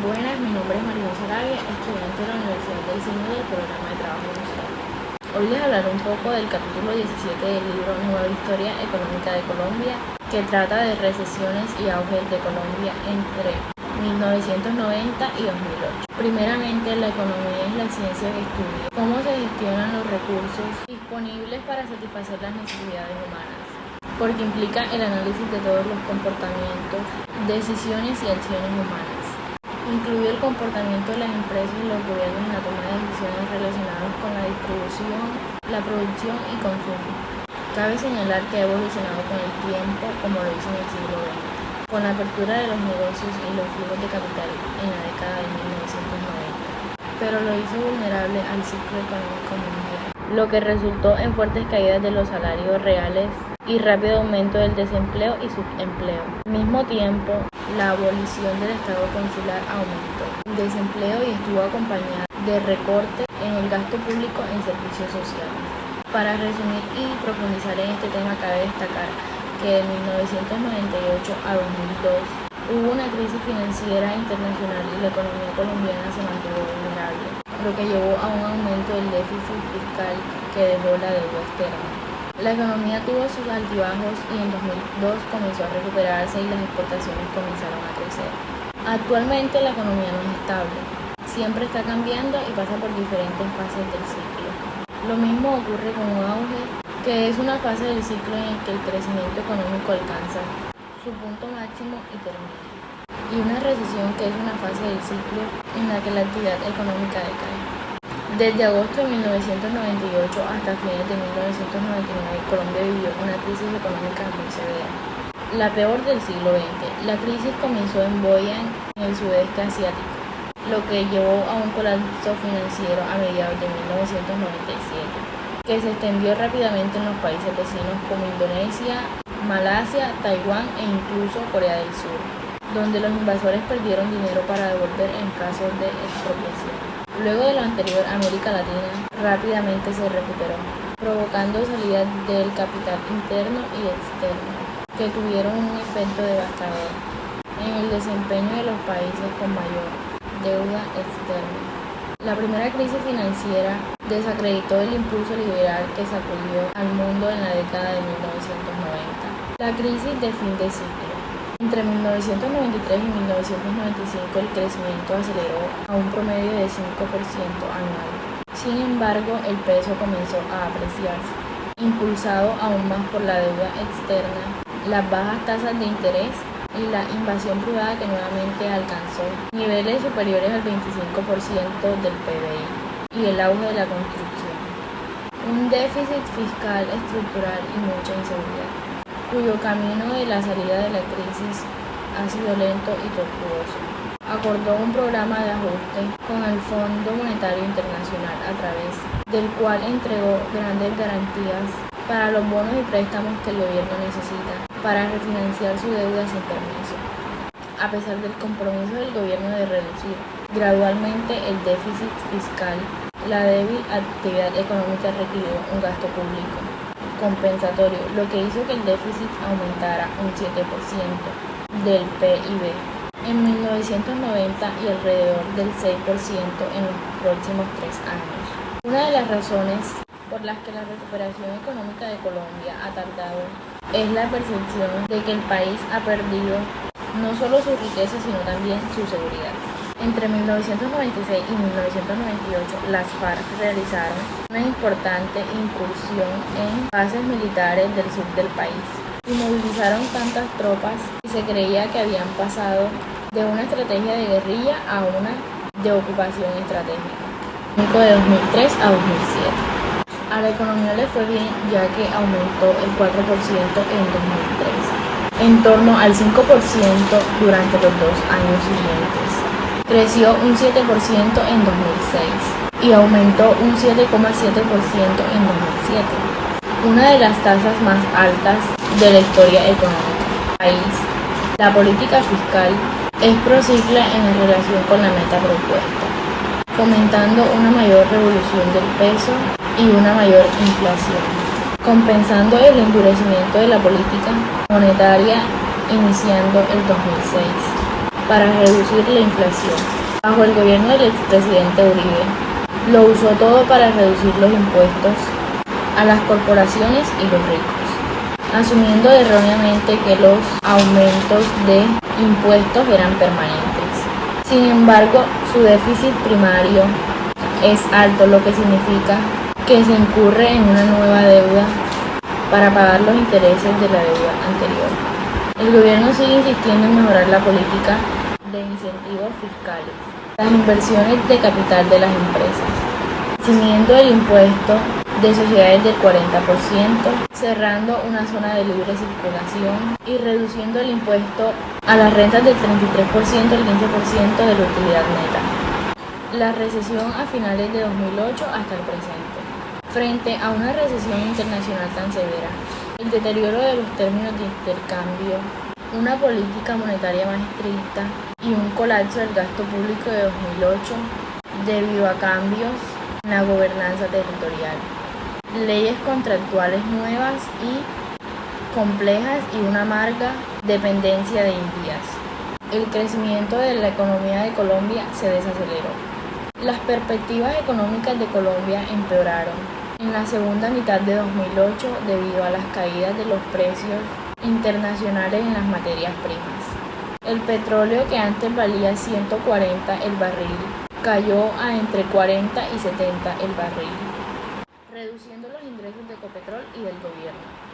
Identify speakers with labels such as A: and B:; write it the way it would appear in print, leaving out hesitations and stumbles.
A: Buenas, mi nombre es María Sarabia, estudiante de la Universidad del Cine del programa de trabajo social. Hoy les hablaré un poco del capítulo 17 del libro Nueva Historia Económica de Colombia, que trata de recesiones y auge de Colombia entre 1990 y 2008. Primeramente, la economía es la ciencia que estudia cómo se gestionan los recursos disponibles para satisfacer las necesidades humanas, porque implica el análisis de todos los comportamientos, decisiones y acciones humanas. Incluye el comportamiento de las empresas y los gobiernos en la toma de decisiones relacionadas con la distribución, la producción y consumo. Cabe señalar que ha evolucionado con el tiempo, como lo hizo en el siglo XX, con la apertura de los negocios y los flujos de capital en la década de 1990, pero lo hizo vulnerable al ciclo económico mundial, lo que resultó en fuertes caídas de los salarios reales y rápido aumento del desempleo y subempleo. Al mismo tiempo, la abolición del Estado consular aumentó el desempleo y estuvo acompañada de recortes en el gasto público en servicios sociales. Para resumir y profundizar en este tema, cabe destacar que de 1998 a 2002 hubo una crisis financiera internacional y la economía colombiana se mantuvo vulnerable, lo que llevó a un aumento del déficit fiscal que dejó la deuda externa. La economía tuvo sus altibajos y en 2002 comenzó a recuperarse y las exportaciones comenzaron a crecer. Actualmente la economía no es estable, siempre está cambiando y pasa por diferentes fases del ciclo. Lo mismo ocurre con un auge, que es una fase del ciclo en el que el crecimiento económico alcanza su punto máximo y termina, y una recesión, que es una fase del ciclo en la que la actividad económica decae. Desde agosto de 1998 hasta fines de 1999, Colombia vivió una crisis económica muy severa, la peor del siglo XX. La crisis comenzó en Boyacá, en el sudeste asiático, lo que llevó a un colapso financiero a mediados de 1997, que se extendió rápidamente en los países vecinos como Indonesia, Malasia, Taiwán e incluso Corea del Sur, donde los invasores perdieron dinero para devolver en casos de expropiación. Luego de lo anterior, América Latina rápidamente se recuperó, provocando salidas del capital interno y externo, que tuvieron un efecto devastador en el desempeño de los países con mayor deuda externa. La primera crisis financiera desacreditó el impulso liberal que sacudió al mundo en la década de 1990. La crisis de fin de ciclo. Entre 1993 y 1995 el crecimiento aceleró a un promedio de 5% anual. Sin embargo, el peso comenzó a apreciarse, impulsado aún más por la deuda externa, las bajas tasas de interés y la invasión privada, que nuevamente alcanzó niveles superiores al 25% del PBI, y el auge de la construcción. Un déficit fiscal estructural y mucha inseguridad, cuyo camino de la salida de la crisis ha sido lento y tortuoso. Acordó un programa de ajuste con el Fondo Monetario Internacional, a través del cual entregó grandes garantías para los bonos y préstamos que el gobierno necesita para refinanciar su deuda sin permiso. A pesar del compromiso del gobierno de reducir gradualmente el déficit fiscal, la débil actividad económica requirió un gasto público compensatorio, lo que hizo que el déficit aumentara un 7% del PIB en 1990 y alrededor del 6% en los próximos 3 años. Una de las razones por las que la recuperación económica de Colombia ha tardado es la percepción de que el país ha perdido no solo su riqueza, sino también su seguridad. Entre 1996 y 1998, las FARC realizaron una importante incursión en bases militares del sur del país y movilizaron tantas tropas que se creía que habían pasado de una estrategia de guerrilla a una de ocupación estratégica. De 2003 a 2007. A la economía le fue bien, ya que aumentó el 4% en 2003, en torno al 5% durante los 2 años siguientes. Creció un 7% en 2006 y aumentó un 7,7% en 2007, una de las tasas más altas de la historia económica del país. La política fiscal es procicla en relación con la meta propuesta, fomentando una mayor revolución del peso y una mayor inflación, compensando el endurecimiento de la política monetaria iniciando el 2006. para reducir la inflación. bajo el gobierno del expresidente Uribe. Lo usó todo para reducir los impuestos a las corporaciones y los ricos, asumiendo erróneamente que los aumentos de impuestos eran permanentes. Sin embargo, su déficit primario es alto, lo que significa que se incurre en una nueva deuda para pagar los intereses de la deuda anterior. El gobierno sigue insistiendo en mejorar la política de incentivos fiscales, las inversiones de capital de las empresas, eximiendo el impuesto de sociedades del 40%, cerrando una zona de libre circulación y reduciendo el impuesto a las rentas del 33% al 15% de la utilidad neta. La recesión a finales de 2008 hasta el presente. Frente a una recesión internacional tan severa, el deterioro de los términos de intercambio, una política monetaria más estricta y un colapso del gasto público de 2008 debido a cambios en la gobernanza territorial, leyes contractuales nuevas y complejas y una amarga dependencia de Indias. El crecimiento de la economía de Colombia se desaceleró. Las perspectivas económicas de Colombia empeoraron en la segunda mitad de 2008 debido a las caídas de los precios internacionales en las materias primas. El petróleo, que antes valía 140 el barril, cayó a entre 40 y 70 el barril, reduciendo los ingresos de Ecopetrol y del gobierno.